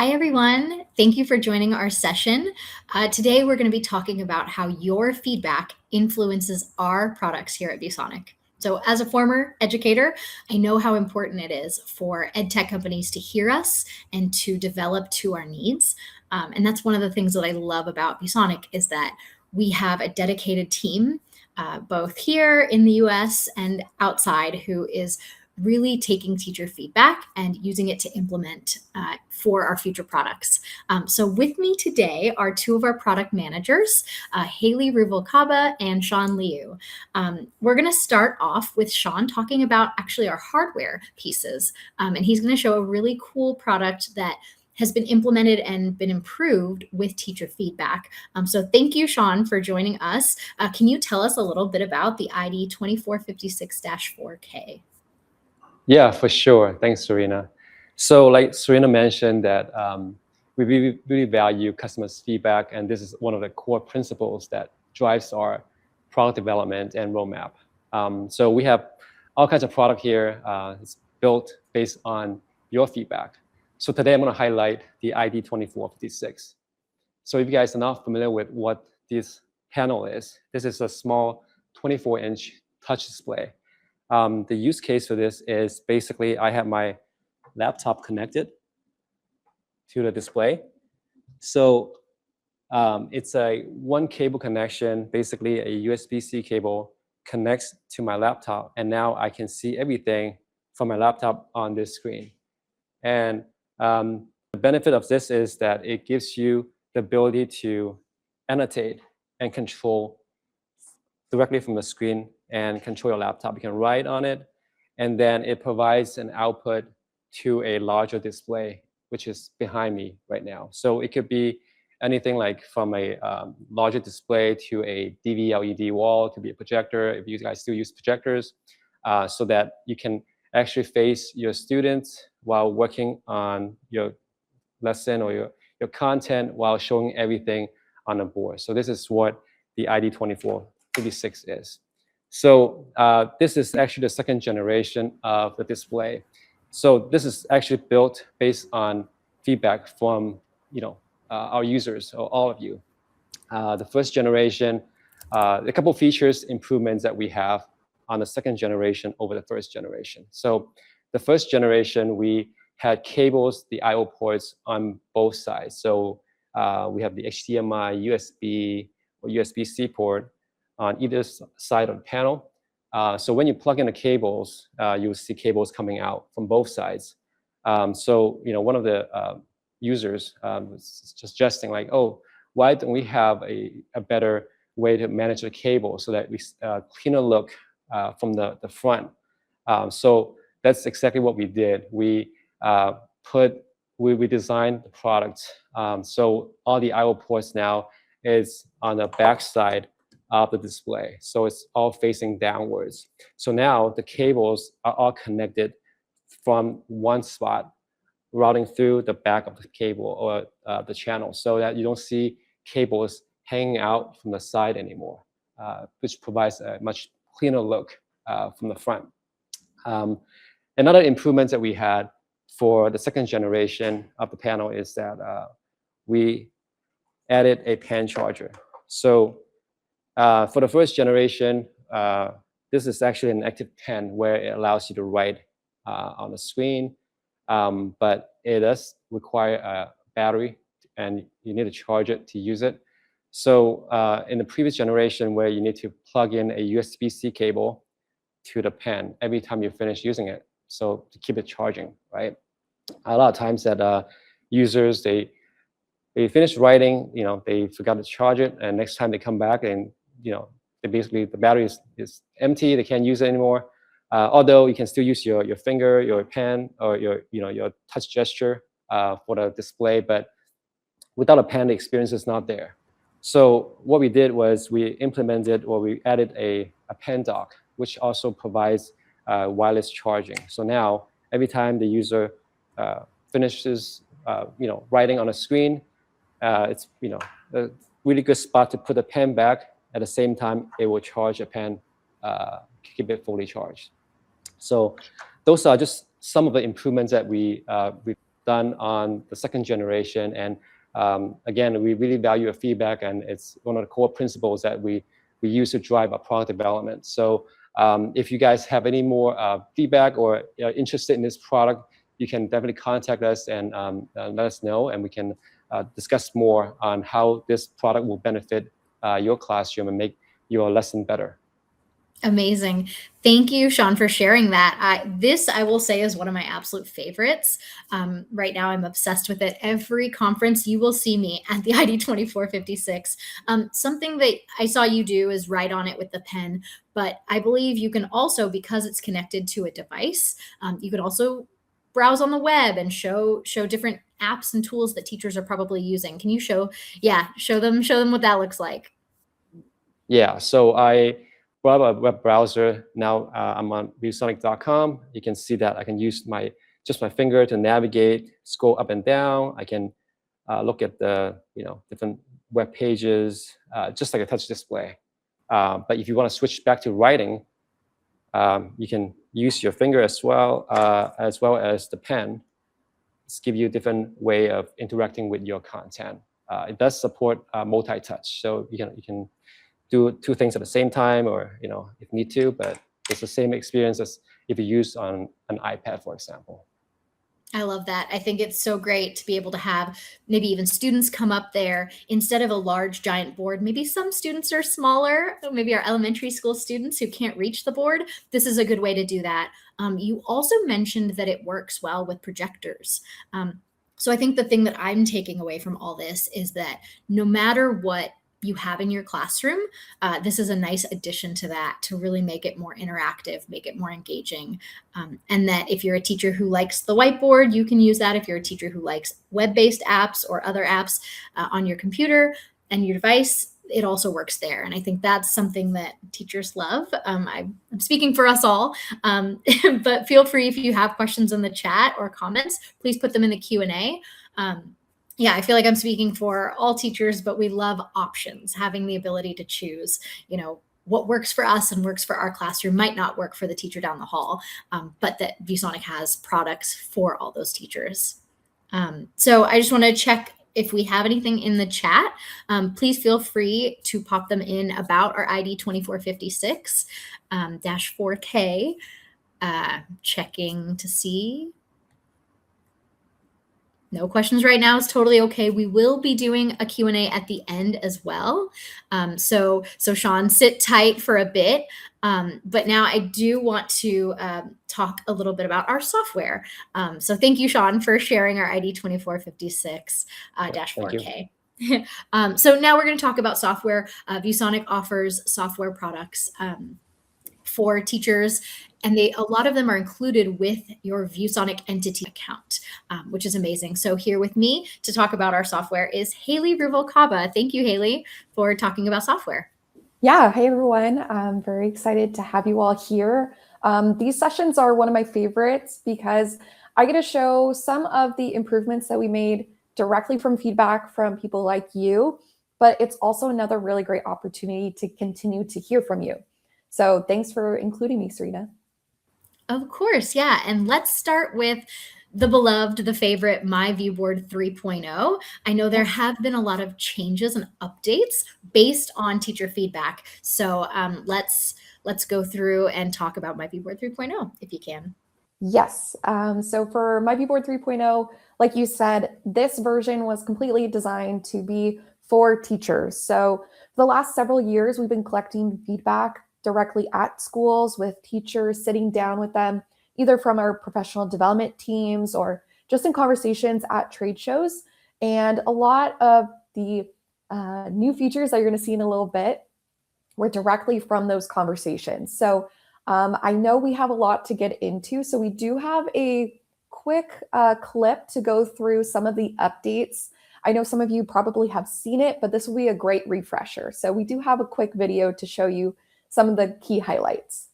Hi, everyone. Thank you for joining our session. Today, we're going to be talking about how your feedback influences our products here at ViewSonic. So as a former educator, I know how important it is for EdTech companies to hear us and to develop to our needs. And that's one of the things that I love about ViewSonic is that we have a dedicated team, both here in the US and outside, who is really taking teacher feedback and using it to implement for our future products. So with me today are two of our product managers, Haley Ruvalcaba and Sean Liu. We're going to start off with Sean talking about actually our hardware pieces. And he's going to show a really cool product that has been implemented and been improved with teacher feedback. So thank you, Sean, for joining us. Can you tell us a little bit about the ID 2456-4K? Yeah, for sure. Thanks, Serena. So like Serena mentioned that we really value customers' feedback, and this is one of the core principles that drives our product development and roadmap. So we have all kinds of product here. It's built based on your feedback. So today I'm going to highlight the ID 2456. So if you guys are not familiar with what this panel is, this is a small 24-inch touch display. The use case for this is basically I have my laptop connected to the display. So it's a one cable connection, basically a USB-C cable connects to my laptop, and now I can see everything from my laptop on this screen. And the benefit of this is that it gives you the ability to annotate and control directly from the screen and control your laptop. You can write on it, and then it provides an output to a larger display, which is behind me right now. So it could be anything like from a larger display to a DV LED wall. It could be a projector, if you guys still use projectors, so that you can actually face your students while working on your lesson or your content while showing everything on the board. So this is what the ID 2456 is. So this is actually the second generation of the display. So this is actually built based on feedback from our users, or all of you. The first generation, a couple features improvements that we have on the second generation over the first generation. So the first generation, we had cables, the I/O ports on both sides. So we have the HDMI, USB, or USB-C port on either side of the panel. So when you plug in the cables, you'll see cables coming out from both sides. So one of the users was suggesting like, oh, why don't we have a better way to manage the cable so that we cleaner look from the front? So that's exactly what we did. We designed the product so all the I/O ports now is on the back side of the display. So it's all facing downwards. So now the cables are all connected from one spot, routing through the back of the cable or the channel, so that you don't see cables hanging out from the side anymore, which provides a much cleaner look from the front. Another improvement that we had for the second generation of the panel is that we added a pen charger. So for the first generation, this is actually an active pen where it allows you to write on the screen, but it does require a battery, and you need to charge it to use it. So in the previous generation, where you need to plug in a USB-C cable to the pen every time you finish using it, so to keep it charging, right? A lot of times that users, they finish writing, they forgot to charge it, and next time they come back and basically the battery is empty, they can't use it anymore. Although you can still use your finger, your pen, or your touch gesture for the display, but without a pen, the experience is not there. So what we did was we added a pen dock, which also provides wireless charging. So now every time the user finishes writing on a screen, it's a really good spot to put the pen back. At the same time, it will charge a pen, keep it fully charged. So those are just some of the improvements that we done on the second generation. And again, we really value your feedback, and it's one of the core principles that we use to drive our product development. So if you guys have any more feedback or interested in this product, you can definitely contact us and let us know, and we can discuss more on how this product will benefit your classroom and make your lesson better. Amazing. Thank you, Sean, for sharing that. This, I will say, is one of my absolute favorites. Right now, I'm obsessed with it. Every conference, you will see me at the ID 2456. Something that I saw you do is write on it with the pen, but I believe you can also, because it's connected to a device, you could also browse on the web and show different apps and tools that teachers are probably using. Can you show them what that looks like? Yeah, so I brought a web browser. Now I'm on ViewSonic.com. You can see that I can use just my finger to navigate, scroll up and down. I can look at the different web pages, just like a touch display. But if you want to switch back to writing, you can use your finger as well as the pen. It's give you a different way of interacting with your content. It does support multi-touch, so you can do two things at the same time, or if need to, but it's the same experience as if you use on an iPad, for example. I love that. I think it's so great to be able to have maybe even students come up there instead of a large giant board. Maybe some students are smaller, maybe our elementary school students who can't reach the board. This is a good way to do that. You also mentioned that it works well with projectors. So I think the thing that I'm taking away from all this is that no matter what you have in your classroom, this is a nice addition to that to really make it more interactive, make it more engaging. And that if you're a teacher who likes the whiteboard, you can use that. If you're a teacher who likes web-based apps or other apps on your computer and your device, it also works there. And I think that's something that teachers love. I'm speaking for us all, but feel free if you have questions in the chat or comments, please put them in the Q&A. Yeah, I feel like I'm speaking for all teachers, but we love options, having the ability to choose, what works for us and works for our classroom might not work for the teacher down the hall, but that ViewSonic has products for all those teachers. So I just want to check if we have anything in the chat. Please feel free to pop them in about our ID 2456 -4K. Checking to see. No questions right now is totally okay. We will be doing a Q&A at the end as well. So Sean, sit tight for a bit. But now I do want to talk a little bit about our software. So thank you, Sean, for sharing our ID 2456 -4K. So now we're going to talk about software. ViewSonic offers software products for teachers, and a lot of them are included with your ViewSonic entity account, which is amazing. So here with me to talk about our software is Haley Ruvalcaba. Thank you, Haley, for talking about software. Yeah, hey everyone. I'm very excited to have you all here. These sessions are one of my favorites because I get to show some of the improvements that we made directly from feedback from people like you, but it's also another really great opportunity to continue to hear from you. So thanks for including me, Serena. Of course, yeah. And let's start with the beloved, the favorite myViewBoard 3.0. I know there have been a lot of changes and updates based on teacher feedback. So let's go through and talk about myViewBoard 3.0 if you can. Yes. So for myViewBoard 3.0, like you said, this version was completely designed to be for teachers. So for the last several years, we've been collecting feedback directly at schools with teachers, sitting down with them, either from our professional development teams or just in conversations at trade shows. And a lot of the new features that you're going to see in a little bit were directly from those conversations. So I know we have a lot to get into. So we do have a quick clip to go through some of the updates. I know some of you probably have seen it, but this will be a great refresher. So we do have a quick video to show you some of the key highlights.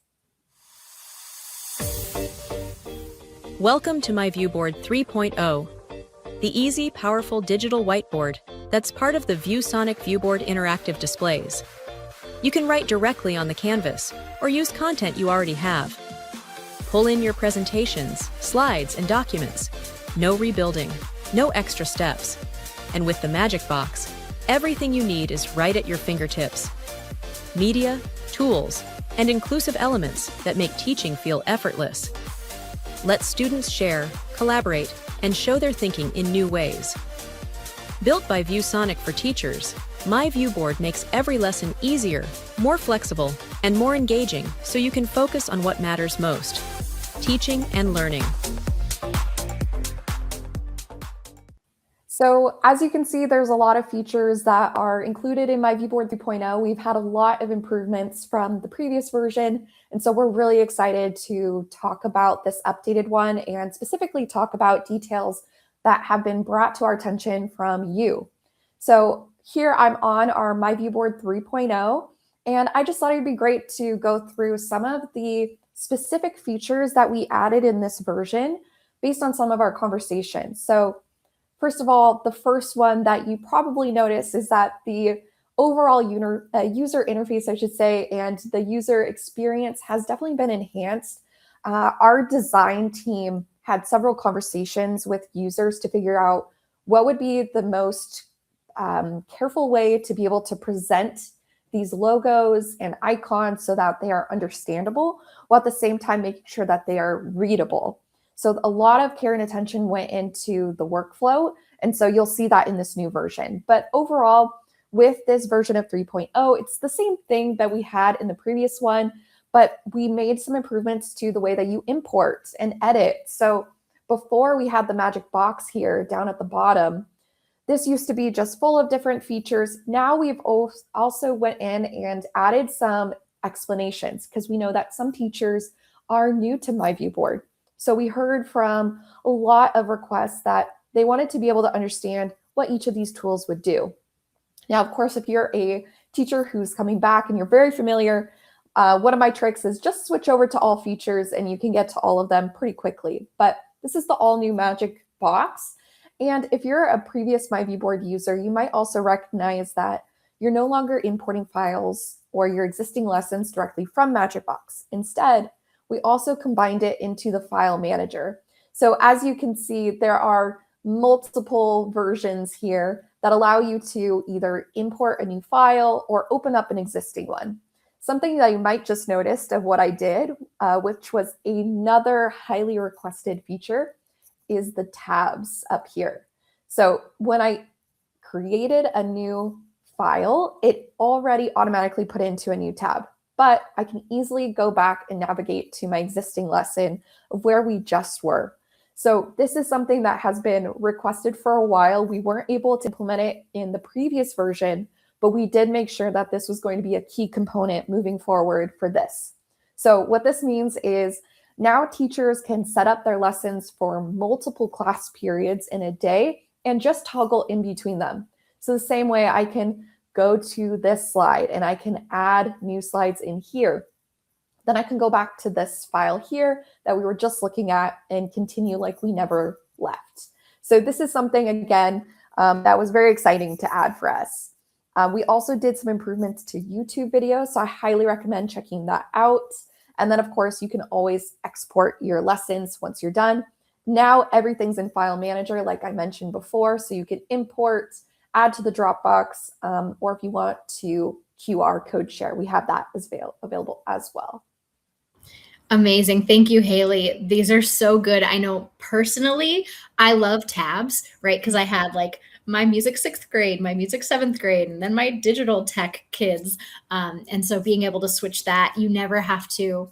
Welcome to myViewBoard 3.0, the easy, powerful digital whiteboard that's part of the ViewSonic ViewBoard interactive displays. You can write directly on the canvas or use content you already have. Pull in your presentations, slides, and documents, no rebuilding, no extra steps. And with the Magic Box, everything you need is right at your fingertips. Media, tools, and inclusive elements that make teaching feel effortless. Let students share, collaborate, and show their thinking in new ways. Built by ViewSonic for teachers, myViewBoard makes every lesson easier, more flexible, and more engaging so you can focus on what matters most: teaching and learning. So as you can see, there's a lot of features that are included in myViewBoard 3.0. We've had a lot of improvements from the previous version, and so we're really excited to talk about this updated one and specifically talk about details that have been brought to our attention from you. So here I'm on our myViewBoard 3.0, and I just thought it'd be great to go through some of the specific features that we added in this version based on some of our conversations. So first of all, the first one that you probably notice is that the overall user interface, I should say, and the user experience has definitely been enhanced. Our design team had several conversations with users to figure out what would be the most careful way to be able to present these logos and icons so that they are understandable, while at the same time making sure that they are readable. So a lot of care and attention went into the workflow, and so you'll see that in this new version. But overall, with this version of 3.0, it's the same thing that we had in the previous one, but we made some improvements to the way that you import and edit. So before we had the magic box here down at the bottom, this used to be just full of different features. Now we've also went in and added some explanations because we know that some teachers are new to myViewBoard. So we heard from a lot of requests that they wanted to be able to understand what each of these tools would do. Now, of course, if you're a teacher who's coming back and you're very familiar, one of my tricks is just switch over to all features and you can get to all of them pretty quickly. But this is the all new Magic Box. And if you're a previous myViewBoard user, you might also recognize that you're no longer importing files or your existing lessons directly from Magic Box. Instead, we also combined it into the file manager. So as you can see, there are multiple versions here that allow you to either import a new file or open up an existing one. Something that you might just noticed of what I did, which was another highly requested feature, is the tabs up here. So when I created a new file, it already automatically put into a new tab, but I can easily go back and navigate to my existing lesson of where we just were. So this is something that has been requested for a while. We weren't able to implement it in the previous version, but we did make sure that this was going to be a key component moving forward for this. So what this means is now teachers can set up their lessons for multiple class periods in a day and just toggle in between them. So the same way I can go to this slide and I can add new slides in here. Then I can go back to this file here that we were just looking at and continue like we never left. So this is something, again, that was very exciting to add for us. We also did some improvements to YouTube videos, so I highly recommend checking that out. And then, of course, you can always export your lessons once you're done. Now everything's in File Manager, like I mentioned before, so you can import, add to the Dropbox, or if you want to QR code share, we have that available as well. Amazing. Thank you, Haley. These are so good. I know personally, I love tabs, right? Because I had like my music 6th grade, my music 7th grade, and then my digital tech kids. And so being able to switch that, you never have to,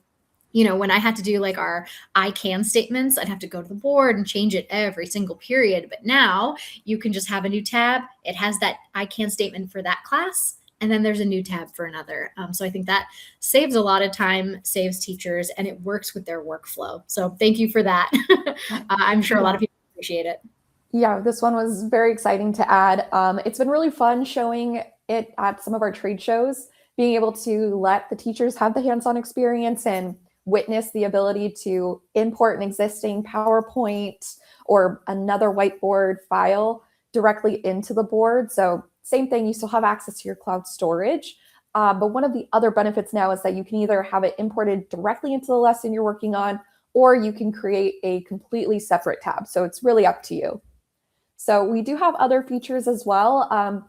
you know, when I had to do like our I can statements, I'd have to go to the board and change it every single period. But now you can just have a new tab. It has that I can statement for that class. And then there's a new tab for another. So I think that saves a lot of time, saves teachers, and it works with their workflow. So thank you for that. I'm sure a lot of people appreciate it. Yeah, this one was very exciting to add. It's been really fun showing it at some of our trade shows, being able to let the teachers have the hands-on experience and witness the ability to import an existing PowerPoint or another whiteboard file directly into the board. So same thing, you still have access to your cloud storage. But one of the other benefits now is that you can either have it imported directly into the lesson you're working on, or you can create a completely separate tab. So it's really up to you. So we do have other features as well.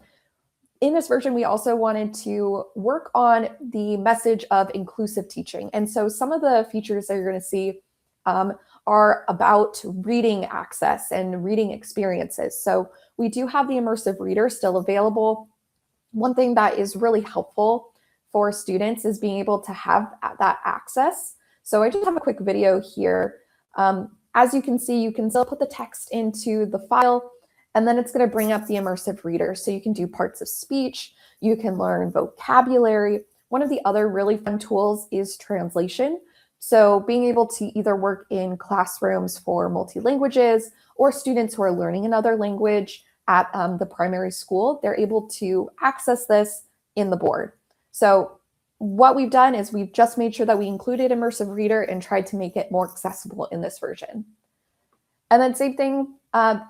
In this version, we also wanted to work on the message of inclusive teaching. And so some of the features that you're going to see are about reading access and reading experiences. So we do have the immersive reader still available. One thing that is really helpful for students is being able to have that access. So I just have a quick video here. As you can see, you can still put the text into the file, and then it's going to bring up the immersive reader. So you can do parts of speech, you can learn vocabulary. One of the other really fun tools is translation. So being able to either work in classrooms for multi-languages or students who are learning another language at the primary school, they're able to access this in the board. So what we've done is we've just made sure that we included immersive reader and tried to make it more accessible in this version. And then same thing,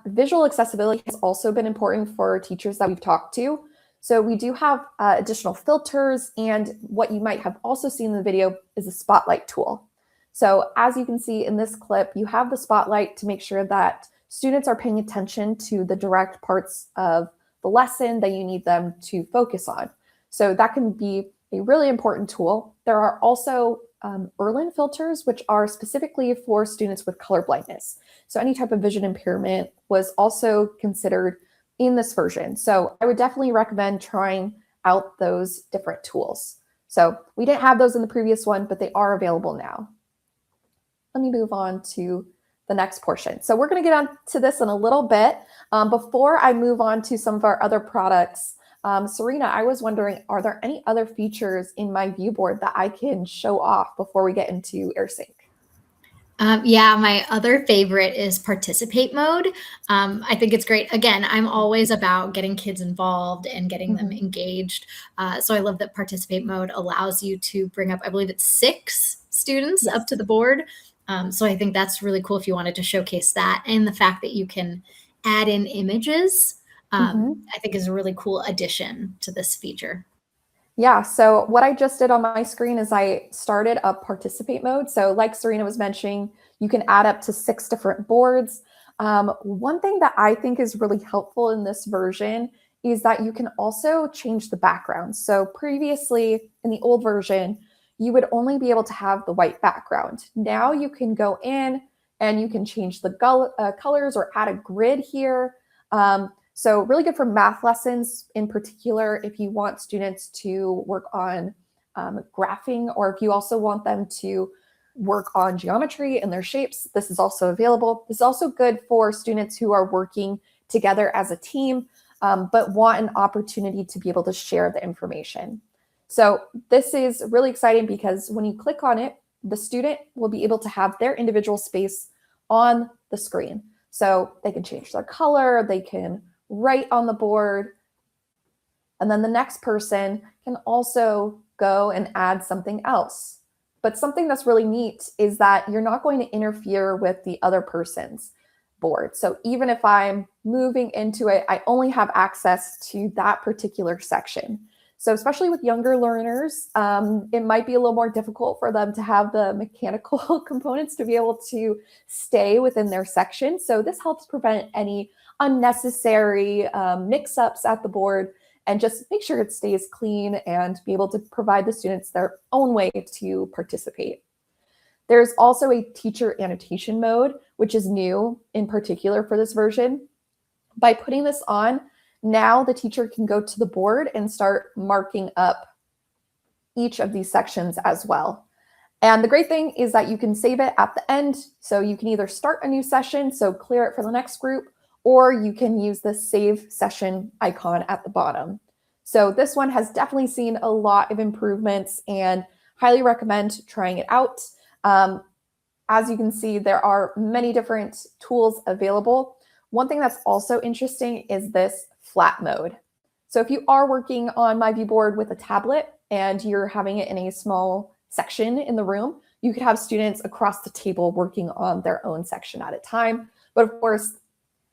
visual accessibility has also been important for teachers that we've talked to. So we do have additional filters, and what you might have also seen in the video is a spotlight tool. So as you can see in this clip, you have the spotlight to make sure that students are paying attention to the direct parts of the lesson that you need them to focus on. So that can be a really important tool. There are also Erlin filters, which are specifically for students with color blindness. So any type of vision impairment was also considered in this version. So I would definitely recommend trying out those different tools. So we didn't have those in the previous one, but they are available now. Let me move on to the next portion. So we're going to get on to this in a little bit. Before I move on to some of our other products, Serena, I was wondering, are there any other features in myViewBoard that I can show off before we get into AirSync? Yeah, my other favorite is participate mode. I think it's great. Again, I'm always about getting kids involved and getting them engaged. So I love that participate mode allows you to bring up, I believe it's 6 students up to the board. So I think that's really cool if you wanted to showcase that. And the fact that you can add in images, I think is a really cool addition to this feature. Yeah, so what I just did on my screen is I started a participate mode. So like Serena was mentioning, you can add up to 6 different boards. One thing that I think is really helpful in this version is that you can also change the background. So previously in the old version, you would only be able to have the white background. Now you can go in and you can change the colors or add a grid here. So really good for math lessons in particular, if you want students to work on graphing, or if you also want them to work on geometry and their shapes, this is also available. This is also good for students who are working together as a team, but want an opportunity to be able to share the information. So this is really exciting because when you click on it, the student will be able to have their individual space on the screen. So they can change their color, they can write on the board, and then the next person can also go and add something else. But something that's really neat is that you're not going to interfere with the other person's board. So even if I'm moving into it, I only have access to that particular section. So especially with younger learners, it might be a little more difficult for them to have the mechanical components to be able to stay within their section. So this helps prevent any unnecessary mix-ups at the board and just make sure it stays clean and be able to provide the students their own way to participate. There's also a teacher annotation mode, which is new in particular for this version. By putting this on, now the teacher can go to the board and start marking up each of these sections as well. And the great thing is that you can save it at the end. So you can either start a new session, so clear it for the next group, or you can use the save session icon at the bottom. So this one has definitely seen a lot of improvements and highly recommend trying it out. As you can see, there are many different tools available. One thing that's also interesting is this flat mode. So if you are working on myViewBoard with a tablet and you're having it in a small section in the room, you could have students across the table working on their own section at a time. But of course,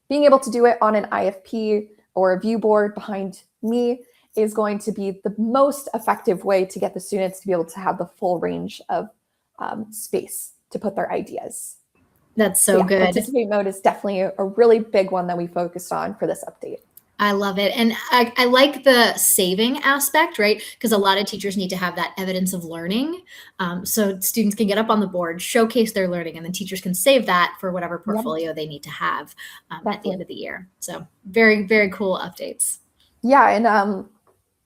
being able to do it on an IFP or a ViewBoard behind me is going to be the most effective way to get the students to be able to have the full range of space to put their ideas. That's so Yeah, good. participate mode is definitely a really big one that we focused on for this update. I love it. And I like the saving aspect, right? Because a lot of teachers need to have that evidence of learning. So students can get up on the board, showcase their learning, and then teachers can save that for whatever portfolio they need to have at the end of the year. So very, very cool updates. Yeah. And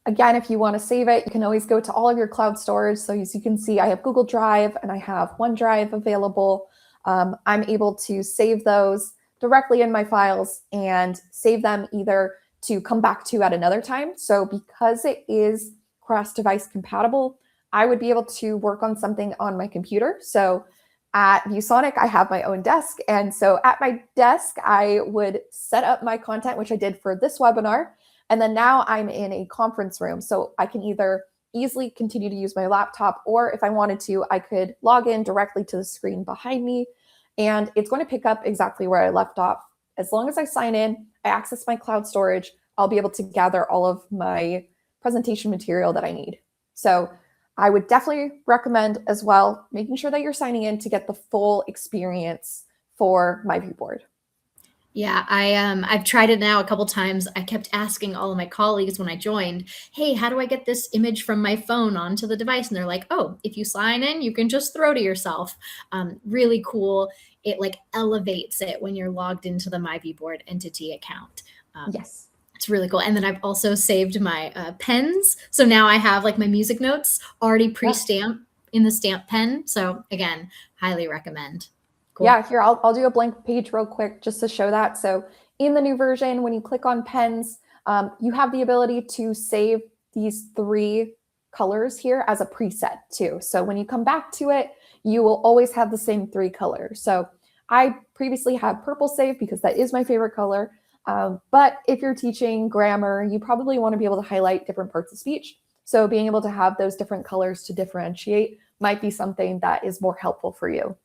again, if you want to save it, you can always go to all of your cloud storage. So as you can see, I have Google Drive and I have OneDrive available. I'm able to save those directly in my files and save them either to come back to at another time. So because it is cross-device compatible, I would be able to work on something on my computer. So at ViewSonic, I have my own desk. And so at my desk, I would set up my content, which I did for this webinar. And then now I'm in a conference room. So I can either easily continue to use my laptop, or if I wanted to, I could log in directly to the screen behind me. And it's going to pick up exactly where I left off. As long as I sign in, I access my cloud storage, I'll be able to gather all of my presentation material that I need. So I would definitely recommend as well, making sure that you're signing in to get the full experience for myViewBoard. Yeah, I've tried it now a couple times. I kept asking all of my colleagues when I joined, hey, how do I get this image from my phone onto the device? And they're like, oh, if you sign in, you can just throw to yourself. Really cool. It like elevates it when you're logged into the myViewBoard entity account. Yes. It's really cool. And then I've also saved my pens. So now I have like my music notes already pre-stamped in the stamp pen. So again, highly recommend. Cool. Yeah, here, I'll do a blank page real quick just to show that. So in the new version, when you click on pens, you have the ability to save these 3 colors here as a preset too. So when you come back to it, you will always have the same 3 colors. So I previously had purple saved because that is my favorite color. But if you're teaching grammar, you probably want to be able to highlight different parts of speech. So being able to have those different colors to differentiate might be something that is more helpful for you.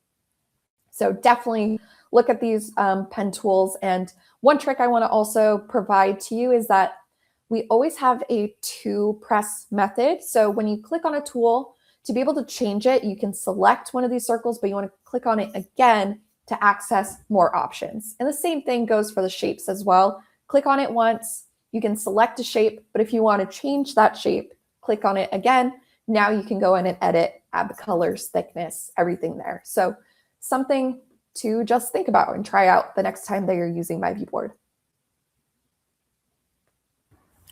So definitely look at these pen tools. And one trick I want to also provide to you is that we always have a 2-press method. So when you click on a tool, to be able to change it, you can select one of these circles, but you want to click on it again to access more options. And the same thing goes for the shapes as well. Click on it once, you can select a shape, but if you want to change that shape, click on it again. Now you can go in and edit, add the colors, thickness, everything there. So something to just think about and try out the next time that you're using myViewBoard.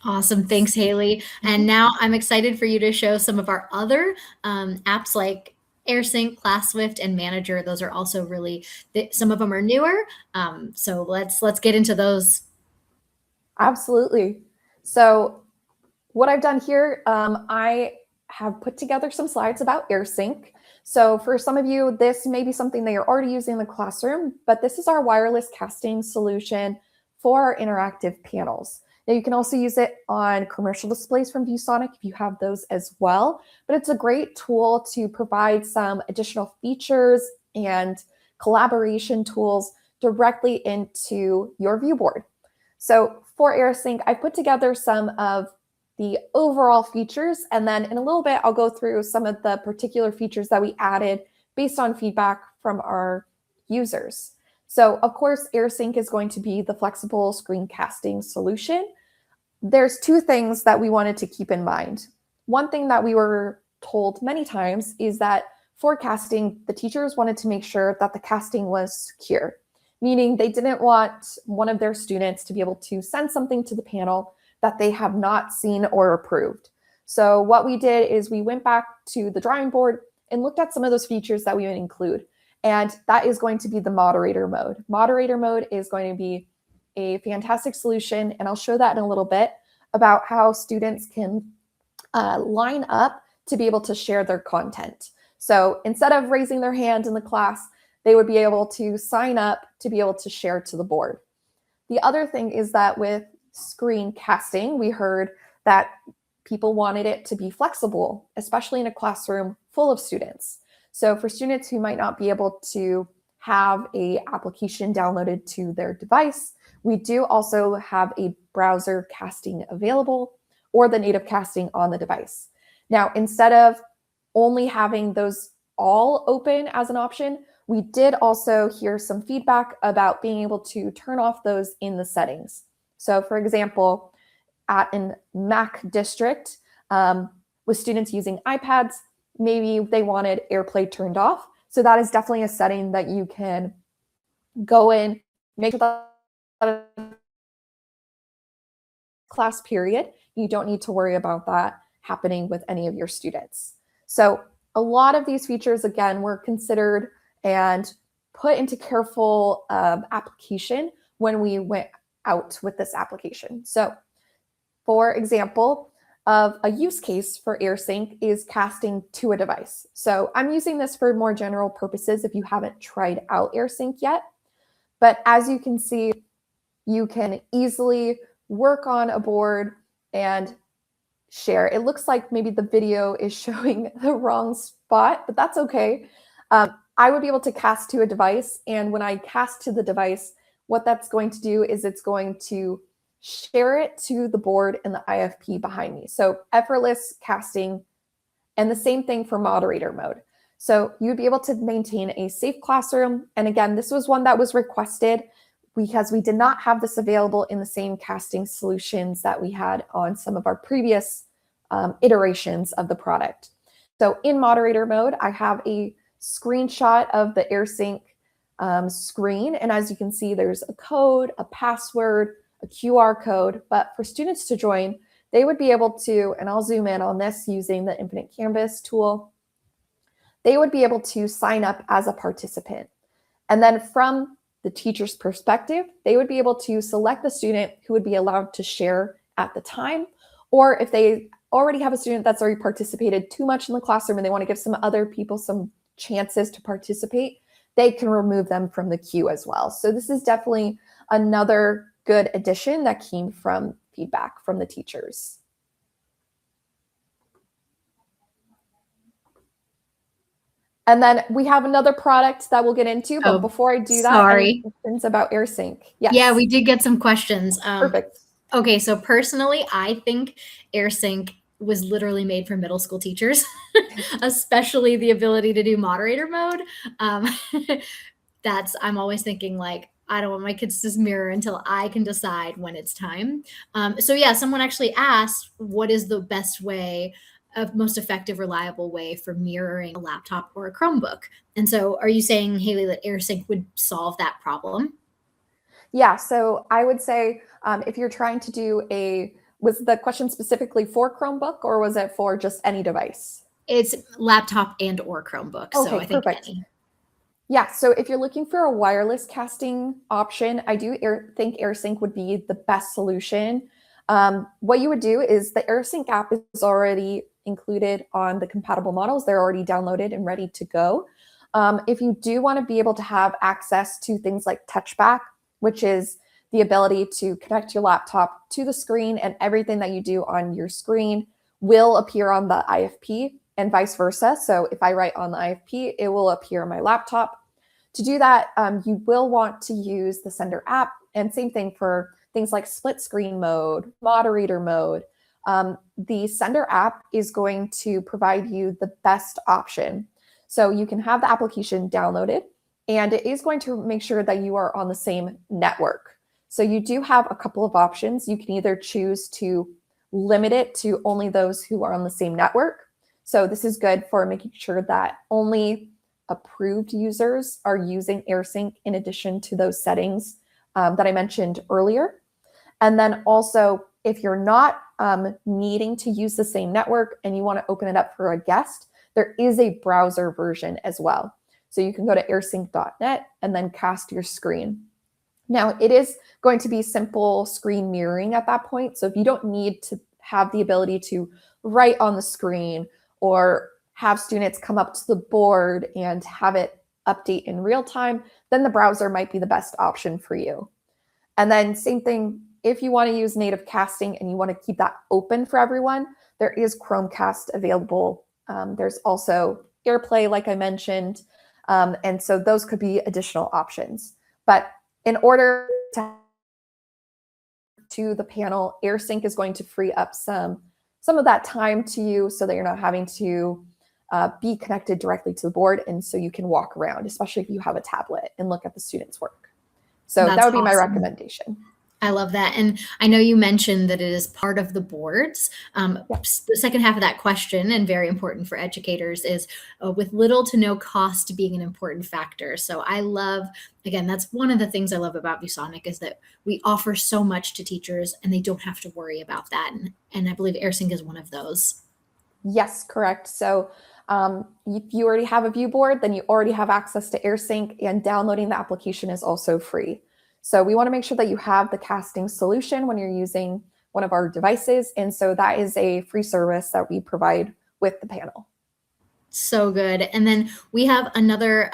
Awesome. Thanks, Haley. And now I'm excited for you to show some of our other apps like AirSync, ClassSwift, and Manager. Those are also really, some of them are newer. So let's get into those. Absolutely. So what I've done here, I have put together some slides about AirSync. So for some of you, this may be something that you're already using in the classroom, but this is our wireless casting solution for our interactive panels. Now you can also use it on commercial displays from ViewSonic if you have those as well, but it's a great tool to provide some additional features and collaboration tools directly into your ViewBoard. So for AirSync, I put together some of the overall features, and then in a little bit, I'll go through some of the particular features that we added based on feedback from our users. So of course, AirSync is going to be the flexible screencasting solution. There's 2 things that we wanted to keep in mind. One thing that we were told many times is that for casting, the teachers wanted to make sure that the casting was secure, meaning they didn't want one of their students to be able to send something to the panel that they have not seen or approved. So what we did is we went back to the drawing board and looked at some of those features that we would include. And that is going to be the moderator mode. Moderator mode is going to be a fantastic solution. And I'll show that in a little bit about how students can line up to be able to share their content. So instead of raising their hand in the class, they would be able to sign up to be able to share to the board. The other thing is that with screencasting, we heard that people wanted it to be flexible, especially in a classroom full of students. So for students who might not be able to have an application downloaded to their device, we do also have a browser casting available or the native casting on the device. Now, instead of only having those all open as an option. We did also hear some feedback about being able to turn off those in the settings. So for example, at an Mac district, with students using iPads, maybe they wanted AirPlay turned off. So that is definitely a setting that you can go in, make sure that class period. You don't need to worry about that happening with any of your students. So a lot of these features, again, were considered and put into careful application when we went out with this application. So for example, of a use case for AirSync is casting to a device. So I'm using this for more general purposes if you haven't tried out AirSync yet. But as you can see, you can easily work on a board and share. It looks like maybe the video is showing the wrong spot, but that's okay. I would be able to cast to a device, and when I cast to the device, what that's going to do is it's going to share it to the board and the IFP behind me. So effortless casting, and the same thing for moderator mode. So you'd be able to maintain a safe classroom. And again, this was one that was requested because we did not have this available in the same casting solutions that we had on some of our previous iterations of the product. So in moderator mode, I have a screenshot of the AirSync screen. And as you can see, there's a code, a password, a QR code. But for students to join, they would be able to, and I'll zoom in on this using the Infinite Canvas tool, they would be able to sign up as a participant. And then from the teacher's perspective, they would be able to select the student who would be allowed to share at the time, or if they already have a student that's already participated too much in the classroom and they want to give some other people some chances to participate, they can remove them from the queue as well. So this is definitely another good addition that came from feedback from the teachers. And then we have another product that we'll get into, but before I do that, any questions about AirSync? Yes. Yeah, we did get some questions. Perfect. Okay, so personally, I think AirSync was literally made for middle school teachers, especially the ability to do moderator mode. I'm always thinking like, I don't want my kids to mirror until I can decide when it's time. So yeah, someone actually asked, what is the best way, a most effective, reliable way for mirroring a laptop or a Chromebook? And so are you saying, Haley, that AirSync would solve that problem? Yeah, so I would say if you're trying to do was the question specifically for Chromebook or was it for just any device? It's laptop and or Chromebook. Okay, so I think perfect. any. Yeah, so if you're looking for a wireless casting option, I do think AirSync would be the best solution. What you would do is the AirSync app is already included on the compatible models. They're already downloaded and ready to go. If you do want to be able to have access to things like touchback, which is the ability to connect your laptop to the screen and everything that you do on your screen will appear on the IFP and vice versa. So if I write on the IFP, it will appear on my laptop. To do that, you will want to use the Sender app, and same thing for things like split screen mode, moderator mode. The Sender app is going to provide you the best option. So you can have the application downloaded, and it is going to make sure that you are on the same network. So you do have a couple of options. You can either choose to limit it to only those who are on the same network. So this is good for making sure that only approved users are using AirSync in addition to those settings that I mentioned earlier. And then also, if you're not needing to use the same network and you want to open it up for a guest, there is a browser version as well. So you can go to airsync.net and then cast your screen. Now, it is going to be simple screen mirroring at that point. So if you don't need to have the ability to write on the screen or have students come up to the board and have it update in real time, then the browser might be the best option for you. And then same thing, if you want to use native casting and you want to keep that open for everyone, there is Chromecast available. There's also AirPlay, like I mentioned. And so those could be additional options. But in order to the panel, AirSync is going to free up some of that time to you so that you're not having to be connected directly to the board. And so you can walk around, especially if you have a tablet, and look at the students' work. So that would be my recommendation. I love that. And I know you mentioned that it is part of the boards. The second half of that question, and very important for educators, is with little to no cost being an important factor. So I love, again, that's one of the things I love about ViewSonic, is that we offer so much to teachers and they don't have to worry about that. And I believe AirSync is one of those. Yes, correct. So if you already have a ViewBoard, then you already have access to AirSync, and downloading the application is also free. So we want to make sure that you have the casting solution when you're using one of our devices. And so that is a free service that we provide with the panel. So good. And then we have another,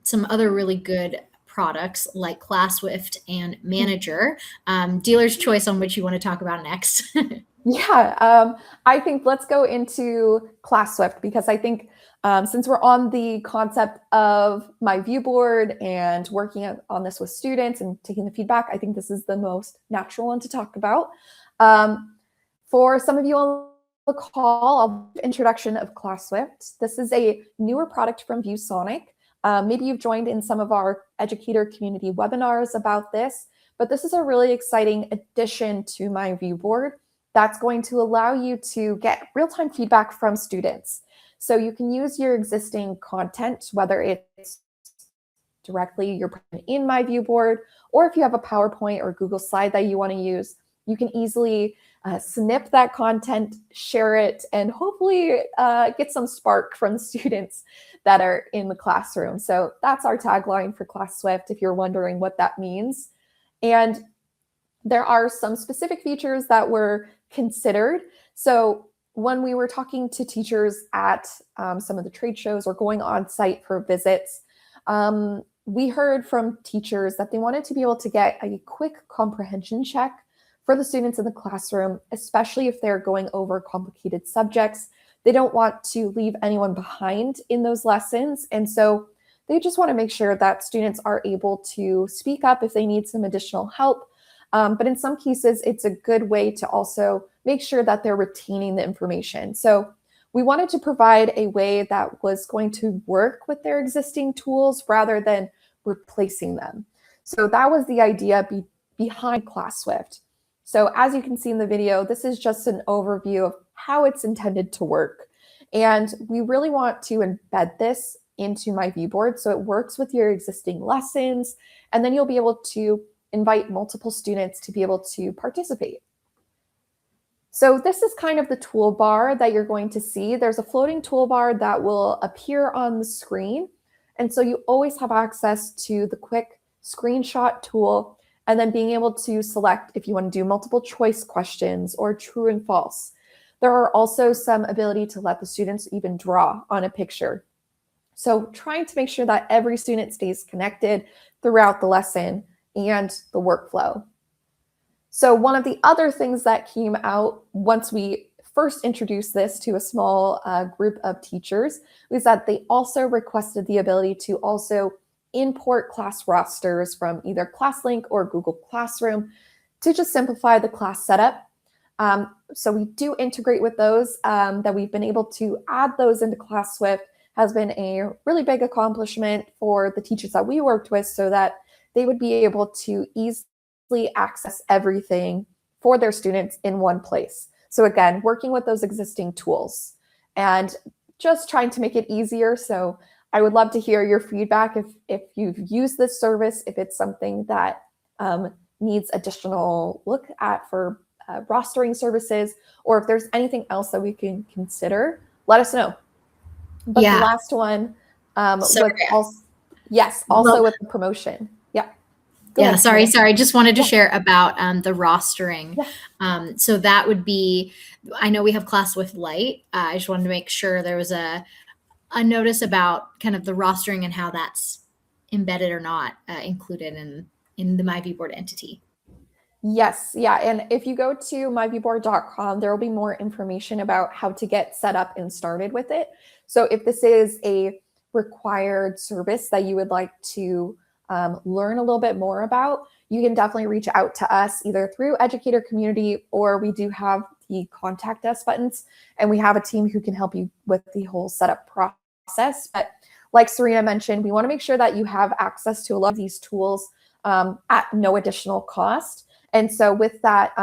some other really good products like ClassSwift and Manager. Dealer's choice on which you want to talk about next. Yeah, I think let's go into ClassSwift, because I think since we're on the concept of myViewBoard and working on this with students and taking the feedback, I think this is the most natural one to talk about. For some of you on the call, introduction of ClassSwift. This is a newer product from ViewSonic. Maybe you've joined in some of our educator community webinars about this, but this is a really exciting addition to myViewBoard that's going to allow you to get real-time feedback from students. So you can use your existing content, whether it's directly you're putting in myViewBoard, or if you have a PowerPoint or Google slide that you want to use, you can easily snip that content, share it, and hopefully get some spark from the students that are in the classroom. So that's our tagline for ClassSwift, if you're wondering what that means. And there are some specific features that were considered. So when we were talking to teachers at some of the trade shows or going on site for visits, we heard from teachers that they wanted to be able to get a quick comprehension check for the students in the classroom, especially if they're going over complicated subjects. They don't want to leave anyone behind in those lessons. And so they just want to make sure that students are able to speak up if they need some additional help. But in some cases, it's a good way to also make sure that they're retaining the information. So we wanted to provide a way that was going to work with their existing tools rather than replacing them. So that was the idea behind ClassSwift. So as you can see in the video, this is just an overview of how it's intended to work. And we really want to embed this into myViewBoard so it works with your existing lessons, and then you'll be able to invite multiple students to be able to participate. So this is kind of the toolbar that you're going to see. There's a floating toolbar that will appear on the screen. And so you always have access to the quick screenshot tool, and then being able to select if you want to do multiple choice questions or true and false. There are also some ability to let the students even draw on a picture. So trying to make sure that every student stays connected throughout the lesson and the workflow. So one of the other things that came out once we first introduced this to a small group of teachers was that they also requested the ability to also import class rosters from either ClassLink or Google Classroom to just simplify the class setup. So we do integrate with those, that we've been able to add those into ClassSwift has been a really big accomplishment for the teachers that we worked with, so that they would be able to easily access everything for their students in one place. So again, working with those existing tools and just trying to make it easier. So I would love to hear your feedback if you've used this service, if it's something that needs additional look at for rostering services, or if there's anything else that we can consider, let us know. But the last one was also, also with the promotion. Sorry. Just wanted to share about the rostering. So that would be, I know we have ClassSwift Lite. I just wanted to make sure there was a notice about kind of the rostering and how that's embedded or not included in the myViewBoard entity. Yes, and if you go to myviewboard.com, there will be more information about how to get set up and started with it. So if this is a required service that you would like to learn a little bit more about, you can definitely reach out to us either through educator community, or we do have the contact us buttons, and we have a team who can help you with the whole setup process. But like Serena mentioned, we want to make sure that you have access to a lot of these tools at no additional cost. And so with that,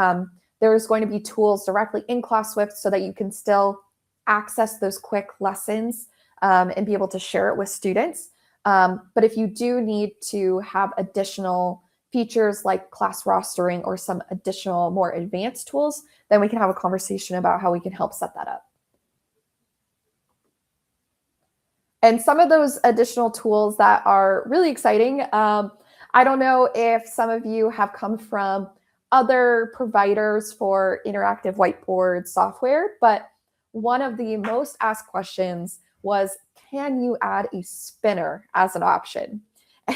there's going to be tools directly in ClassSwift so that you can still access those quick lessons and be able to share it with students. But if you do need to have additional features like class rostering or some additional more advanced tools, then we can have a conversation about how we can help set that up. And some of those additional tools that are really exciting, I don't know if some of you have come from other providers for interactive whiteboard software, but one of the most asked questions was, can you add a spinner as an option?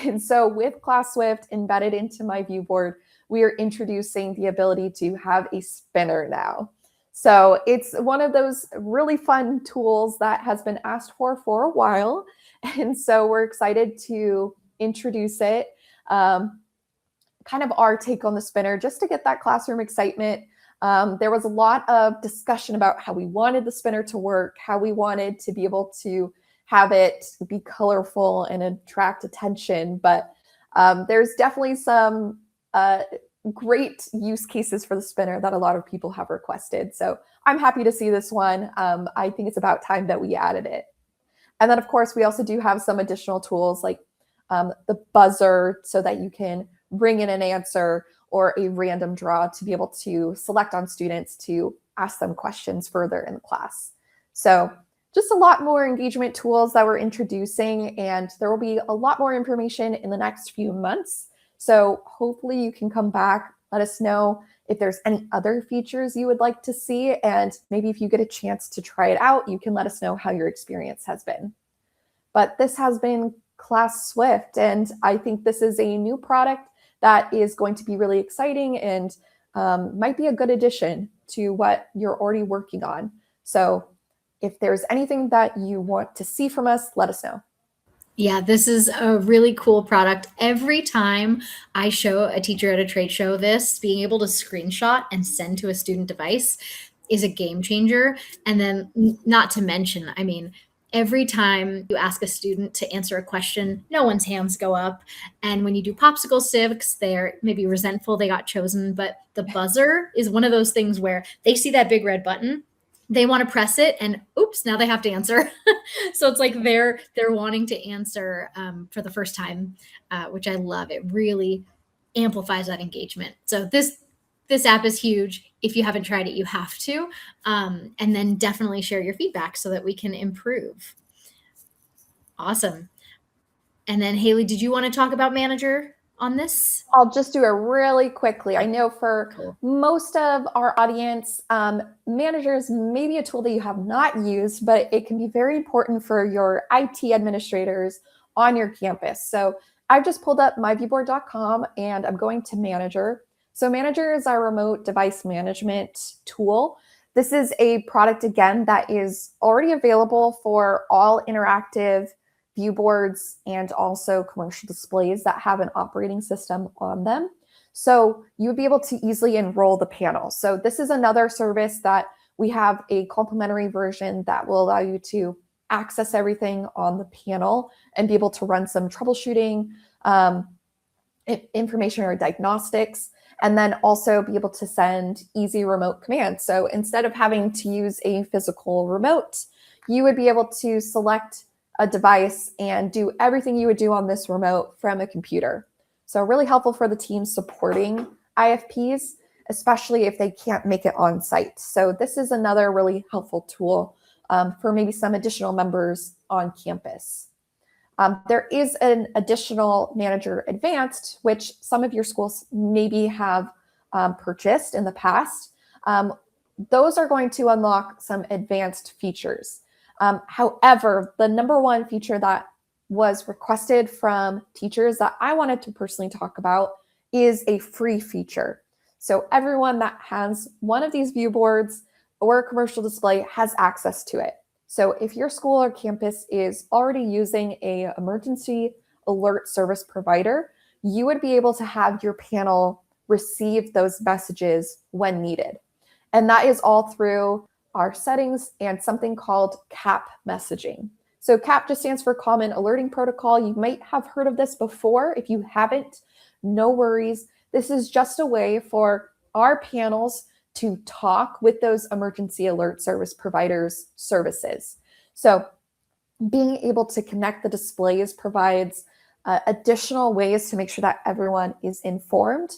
And so with ClassSwift embedded into myViewBoard, we are introducing the ability to have a spinner now. So it's one of those really fun tools that has been asked for a while. And so we're excited to introduce it, kind of our take on the spinner, just to get that classroom excitement. There was a lot of discussion about how we wanted the spinner to work, how we wanted to be able to have it be colorful and attract attention. But there's definitely some great use cases for the spinner that a lot of people have requested. So I'm happy to see this one. I think it's about time that we added it. And then, of course, we also do have some additional tools like the buzzer so that you can bring in an answer or a random draw to be able to select on students to ask them questions further in the class. So just a lot more engagement tools that we're introducing, and there will be a lot more information in the next few months. So hopefully you can come back, let us know if there's any other features you would like to see, and maybe if you get a chance to try it out, you can let us know how your experience has been. But this has been ClassSwift, and I think this is a new product that is going to be really exciting and might be a good addition to what you're already working on. So if there's anything that you want to see from us, let us know. Yeah, this is a really cool product. Every time I show a teacher at a trade show this, being able to screenshot and send to a student device is a game changer. And then not to mention, I mean, every time you ask a student to answer a question, no one's hands go up. And when you do popsicle sticks, they're maybe resentful they got chosen. But the buzzer is one of those things where they see that big red button, they want to press it, and oops, now they have to answer. So it's like they're wanting to answer for the first time, which I love. It really amplifies that engagement. So this app is huge. If you haven't tried it, you have to. And then definitely share your feedback so that we can improve. Awesome. And then Haley, did you want to talk about Manager on this? I'll just do it really quickly. I know for most of our audience, Manager is maybe a tool that you have not used, but it can be very important for your IT administrators on your campus. So I've just pulled up myviewboard.com and I'm going to Manager. So Manager is our remote device management tool. This is a product, again, that is already available for all interactive ViewBoards and also commercial displays that have an operating system on them. So you would be able to easily enroll the panel. So this is another service that we have a complimentary version that will allow you to access everything on the panel and be able to run some troubleshooting, information or diagnostics, and then also be able to send easy remote commands. So instead of having to use a physical remote, you would be able to select a device and do everything you would do on this remote from a computer. So really helpful for the team supporting IFPs, especially if they can't make it on site. So this is another really helpful tool for maybe some additional members on campus. There is an additional Manager Advanced, which some of your schools maybe have purchased in the past. Those are going to unlock some advanced features. However, the number one feature that was requested from teachers that I wanted to personally talk about is a free feature. So everyone that has one of these ViewBoards or a commercial display has access to it. So if your school or campus is already using an emergency alert service provider, you would be able to have your panel receive those messages when needed. And that is all through our settings and something called CAP messaging. So CAP just stands for Common Alerting Protocol. You might have heard of this before. If you haven't, no worries. This is just a way for our panels to talk with those emergency alert service providers' services. So being able to connect the displays provides additional ways to make sure that everyone is informed.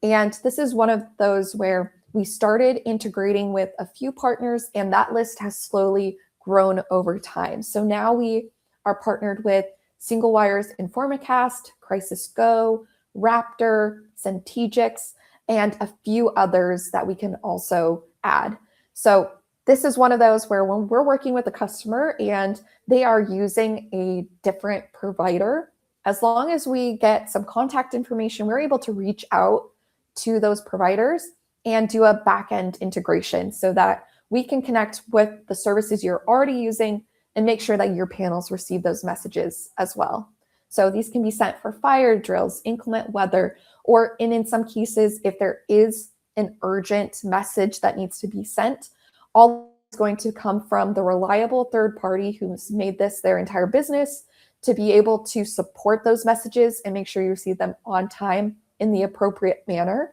And this is one of those where we started integrating with a few partners, and that list has slowly grown over time. So now we are partnered with Single Wire's Informacast, Crisis Go, Raptor, Centegix, and a few others that we can also add. So this is one of those where when we're working with a customer and they are using a different provider, as long as we get some contact information, we're able to reach out to those providers and do a back-end integration so that we can connect with the services you're already using and make sure that your panels receive those messages as well. So these can be sent for fire drills, inclement weather, or in some cases, if there is an urgent message that needs to be sent, all is going to come from the reliable third party who's made this their entire business to be able to support those messages and make sure you receive them on time in the appropriate manner.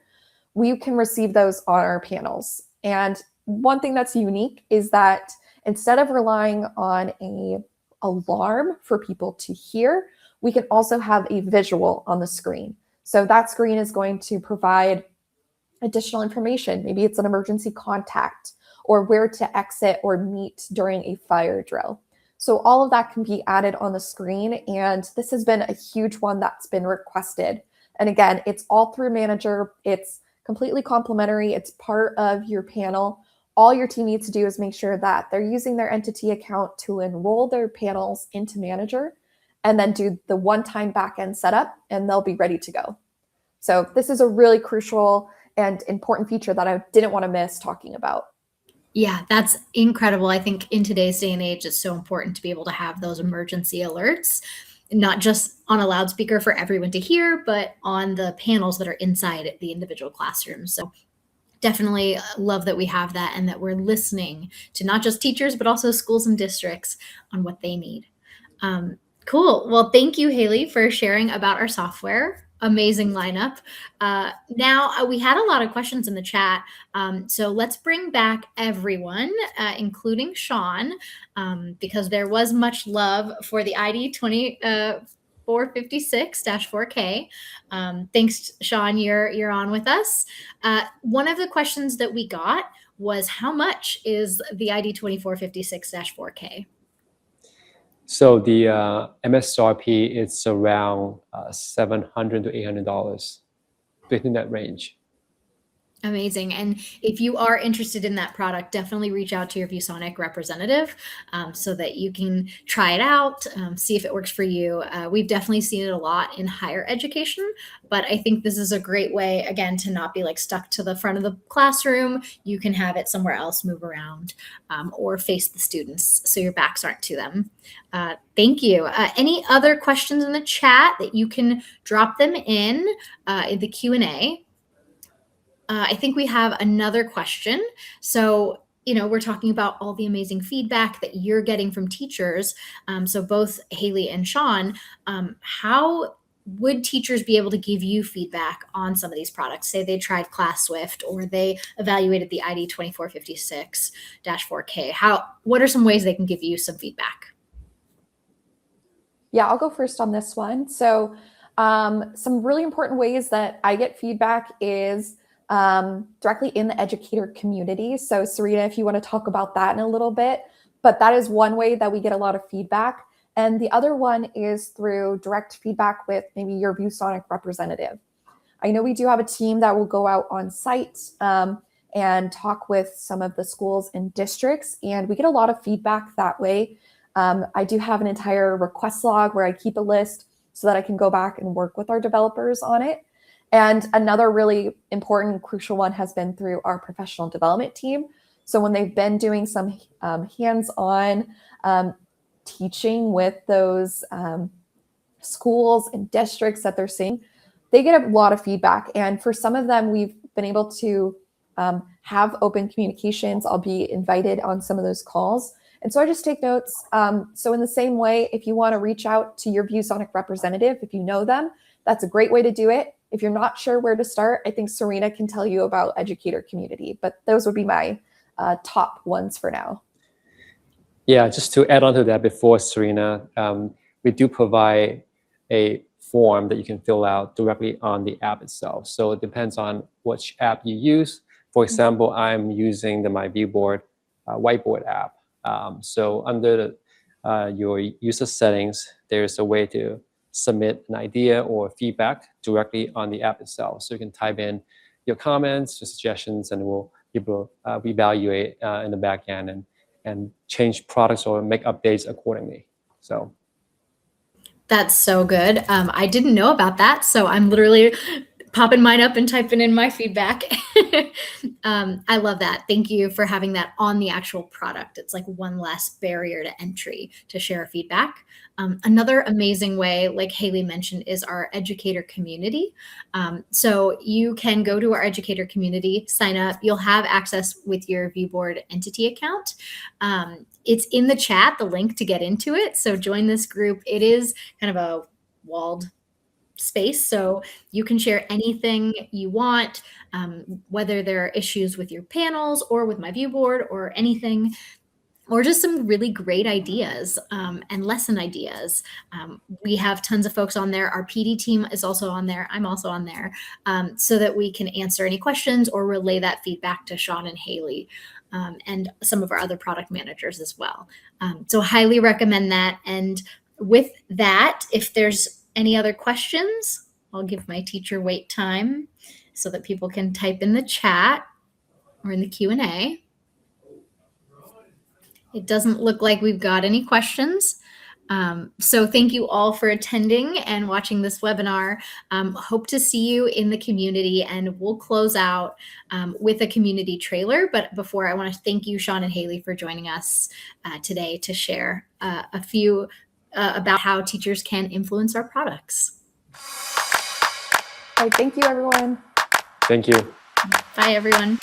We can receive those on our panels. And one thing that's unique is that instead of relying on an alarm for people to hear, we can also have a visual on the screen. So that screen is going to provide additional information. Maybe it's an emergency contact or where to exit or meet during a fire drill. So all of that can be added on the screen. And this has been a huge one that's been requested. And again, it's all through Manager. It's completely complimentary. It's part of your panel. All your team needs to do is make sure that they're using their entity account to enroll their panels into Manager and then do the one-time backend setup, and they'll be ready to go. So this is a really crucial and important feature that I didn't want to miss talking about. Yeah, that's incredible. I think in today's day and age, it's so important to be able to have those emergency alerts, not just on a loudspeaker for everyone to hear, but on the panels that are inside the individual classrooms. So definitely love that we have that and that we're listening to not just teachers, but also schools and districts on what they need. Cool. Well, thank you, Haley, for sharing about our software. Amazing lineup. Now, we had a lot of questions in the chat. So let's bring back everyone, including Sean, because there was much love for the ID 2456-4K. Thanks, Sean, you're on with us. One of the questions that we got was, how much is the ID 2456-4K? So the MSRP is around $700 to $800, within that range. Amazing. And if you are interested in that product, definitely reach out to your ViewSonic representative so that you can try it out, see if it works for you. We've definitely seen it a lot in higher education, but I think this is a great way, again, to not be like stuck to the front of the classroom. You can have it somewhere else, move around, or face the students so your backs aren't to them. Thank you. Any other questions in the chat that you can drop them in the Q&A? I think we have another question. So, we're talking about all the amazing feedback that you're getting from teachers. So both Haley and Sean, how would teachers be able to give you feedback on some of these products? Say they tried ClassSwift or they evaluated the ID 2456-4K. What are some ways they can give you some feedback? Yeah, I'll go first on this one. So some really important ways that I get feedback is directly in the educator community. So Serena, if you want to talk about that in a little bit, but that is one way that we get a lot of feedback. And the other one is through direct feedback with maybe your ViewSonic representative. I know we do have a team that will go out on site and talk with some of the schools and districts, and we get a lot of feedback that way. I do have an entire request log where I keep a list so that I can go back and work with our developers on it. And another really important, crucial one has been through our professional development team. So when they've been doing some hands-on teaching with those schools and districts that they're seeing, they get a lot of feedback. And for some of them, we've been able to have open communications. I'll be invited on some of those calls. And so I just take notes. So in the same way, if you want to reach out to your ViewSonic representative, if you know them, that's a great way to do it. If you're not sure where to start, I think Serena can tell you about educator community, but those would be my top ones for now. Yeah, just to add on to that before Serena, we do provide a form that you can fill out directly on the app itself. So it depends on which app you use. For example, I'm using the myViewBoard whiteboard app. So under your user settings, there's a way to submit an idea or feedback directly on the app itself. So you can type in your comments, your suggestions, and we'll be able to evaluate in the back end and change products or make updates accordingly. So that's so good. I didn't know about that, so I'm literally popping mine up and typing in my feedback. I love that. Thank you for having that on the actual product. It's like one less barrier to entry to share feedback. Another amazing way, like Haley mentioned, is our educator community. So you can go to our educator community, sign up. You'll have access with your ViewBoard entity account. It's in the chat, the link to get into it. So join this group. It is kind of a walled space, so you can share anything you want, whether there are issues with your panels or with myViewBoard or anything, or just some really great ideas and lesson ideas. We have tons of folks on there. Our PD team is also on there. I'm also on there, so that we can answer any questions or relay that feedback to Sean and Haley and some of our other product managers as well. So highly recommend that. And with that, if there's any other questions, I'll give my teacher wait time so that people can type in the chat or in the Q&A. It doesn't look like we've got any questions. So thank you all for attending and watching this webinar. Hope to see you in the community, and we'll close out with a community trailer. But before, I want to thank you, Sean and Haley, for joining us today to share a few about how teachers can influence our products. All right, thank you, everyone. thank you. Bye, everyone.